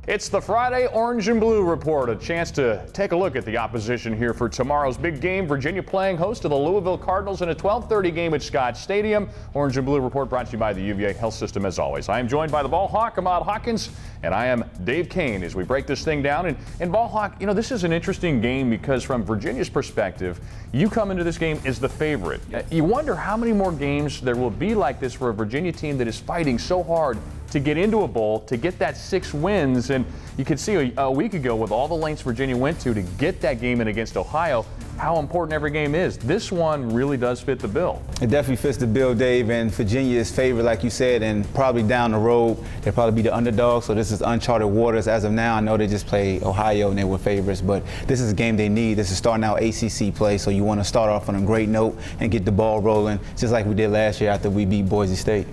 It's the Friday Orange and Blue Report, a chance to take a look at the opposition here for tomorrow's big game. Virginia playing host to the Louisville Cardinals in a 12:30 game at Scott Stadium. Orange and Blue Report brought to you by the UVA Health System as always. I am joined by the ball hawk, Ahmad Hawkins, and I am Dave Koehn as we break this thing down. And ball hawk, you know, this is an interesting game because from Virginia's perspective, you come into this game as the favorite. You wonder how many more games there will be like this for a Virginia team that is fighting so hard to get into a bowl, to get that 6 wins. And you could see a week ago with all the lengths Virginia went to get that game in against Ohio, how important every game is. This one really does fit the bill. It definitely fits the bill, Dave, and Virginia is favored, like you said, and probably down the road, they'll probably be the underdog, so this is uncharted waters. As of now, I know they just played Ohio and they were favorites, but this is a game they need. This is starting out ACC play, so you want to start off on a great note and get the ball rolling, just like we did last year after we beat Boise State.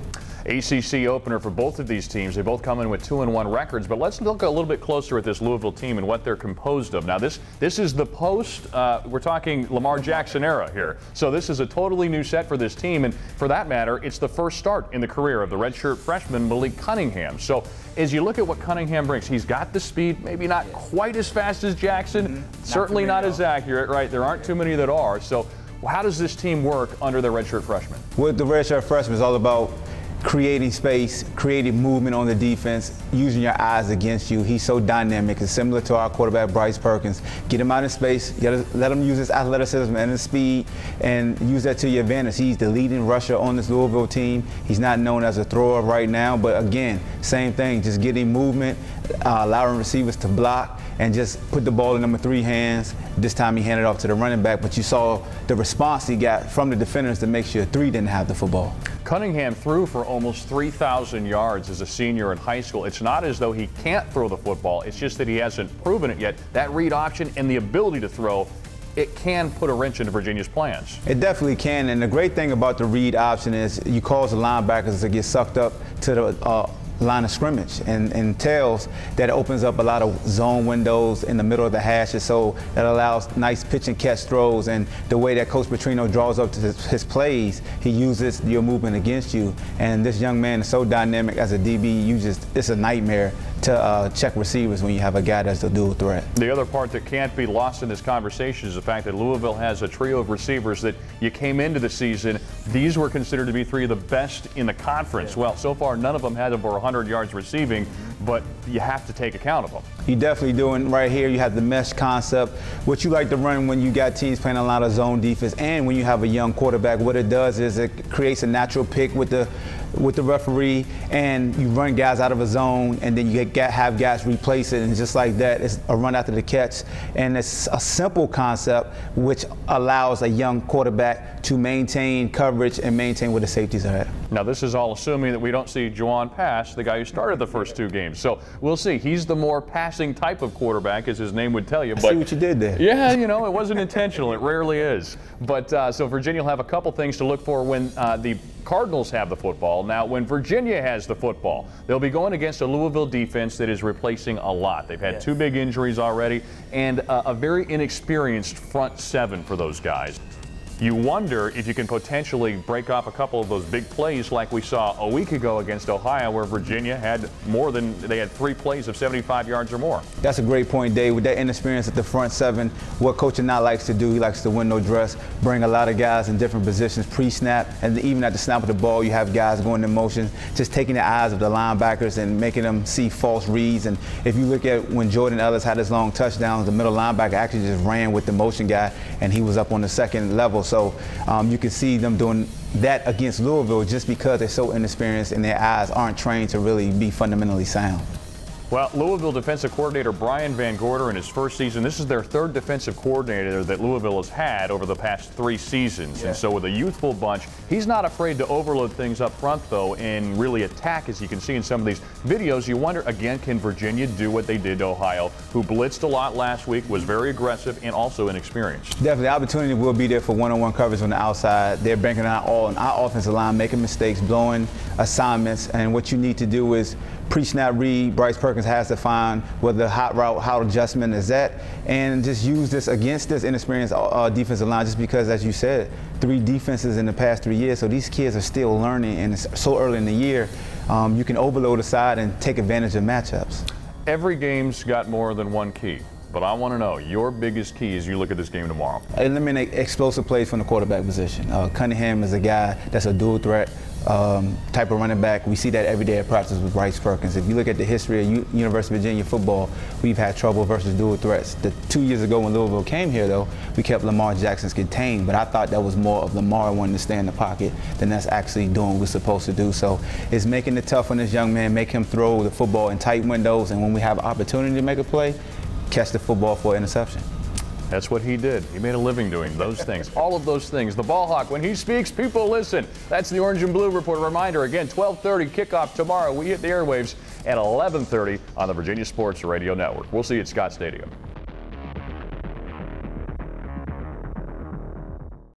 ACC opener for both of these teams. They both come in with 2-1 records, but let's look a little bit closer at this Louisville team and what they're composed of. Now, this is the post, we're talking Lamar Jackson era here. So this is a totally new set for this team, and for that matter, it's the first start in the career of the redshirt freshman Malik Cunningham. So as you look at what Cunningham brings, he's got the speed, maybe not quite as fast as Jackson, certainly not as accurate, right? There aren't too many that are. So how does this team work under the redshirt freshman? With the redshirt freshman, is all about creating space, creating movement on the defense, using your eyes against you. He's so dynamic. It's similar to our quarterback, Bryce Perkins. Get him out in space, let him use his athleticism and his speed, and use that to your advantage. He's the leading rusher on this Louisville team. He's not known as a thrower right now, but again, same thing, just getting movement, allowing receivers to block, and just put the ball in number 3 hands. This time he handed off to the running back, but you saw the response he got from the defenders to make sure 3 didn't have the football. Cunningham threw for almost 3,000 yards as a senior in high school. It's not as though he can't throw the football. It's just that he hasn't proven it yet. That read option and the ability to throw, it can put a wrench into Virginia's plans. It definitely can, and the great thing about the read option is you cause the linebackers to get sucked up to the line of scrimmage, and entails that it opens up a lot of zone windows in the middle of the hashes, so that allows nice pitch and catch throws. And the way that Coach Petrino draws up to his plays, he uses your movement against you. And this young man is so dynamic as a DB, it's a nightmare to check receivers when you have a guy that's a dual threat. The other part that can't be lost in this conversation is the fact that Louisville has a trio of receivers that you came into the season, these were considered to be 3 of the best in the conference. Well, so far none of them had over 100 yards receiving, but you have to take account of them. You definitely doing right here. You have the mesh concept, what you like to run when you got teams playing a lot of zone defense, and when you have a young quarterback. What it does is it creates a natural pick with the referee, and you run guys out of a zone, and then you have guys replace it, and just like that, it's a run after the catch. And it's a simple concept which allows a young quarterback to maintain coverage and maintain where the safeties are at. Now, this is all assuming that we don't see Juwan Pass, the guy who started the first 2 games. So we'll see. He's the more passing type of quarterback, as his name would tell you. But see what you did there. Yeah, you know, it wasn't intentional. It rarely is. But so Virginia will have a couple things to look for when the Cardinals have the football. Now, when Virginia has the football, they'll be going against a Louisville defense that is replacing a lot. They've had 2 big injuries already, and a very inexperienced front 7 for those guys. You wonder if you can potentially break off a couple of those big plays like we saw a week ago against Ohio, where Virginia had they had 3 plays of 75 yards or more. That's a great point, Dave. With that inexperience at the front 7, what Coach not likes to do, he likes to window dress, bring a lot of guys in different positions pre-snap, and even at the snap of the ball, you have guys going in motion, just taking the eyes of the linebackers and making them see false reads. And if you look at when Jordan Ellis had his long touchdowns, the middle linebacker actually just ran with the motion guy, and he was up on the 2nd level. So you can see them doing that against Louisville just because they're so inexperienced and their eyes aren't trained to really be fundamentally sound. Well, Louisville defensive coordinator Brian Van Gorder in his first season, this is their 3rd defensive coordinator that Louisville has had over the past 3 seasons. And so with a youthful bunch, he's not afraid to overload things up front, though, and really attack, as you can see in some of these videos. You wonder, again, can Virginia do what they did to Ohio, who blitzed a lot last week, was very aggressive, and also inexperienced? Definitely. The opportunity will be there for one-on-one coverage on the outside. They're banking on our offensive line, making mistakes, blowing assignments, and what you need to do is pre-snap read. Bryce Perkins has to find where the hot route, how adjustment is at, and just use this against this inexperienced defensive line, just because, as you said, 3 defenses in the past 3 years, so these kids are still learning, and it's so early in the year. You can overload a side and take advantage of matchups. Every game's got more than one key. But I want to know your biggest key as you look at this game tomorrow. Eliminate explosive plays from the quarterback position. Cunningham is a guy that's a dual threat type of running back. We see that every day at practice with Bryce Perkins. If you look at the history of University of Virginia football, we've had trouble versus dual threats. The 2 years ago when Louisville came here, though, we kept Lamar Jackson contained, but I thought that was more of Lamar wanting to stay in the pocket than that's actually doing what we're supposed to do. So it's making it tough on this young man, make him throw the football in tight windows, and when we have an opportunity to make a play, catch the football for an interception. That's what he did. He made a living doing those things. All of those things. The ball hawk, when he speaks, people listen. That's the Orange and Blue Report. Reminder, again, 12:30 kickoff tomorrow. We hit the airwaves at 11:30 on the Virginia Sports Radio Network. We'll see you at Scott Stadium.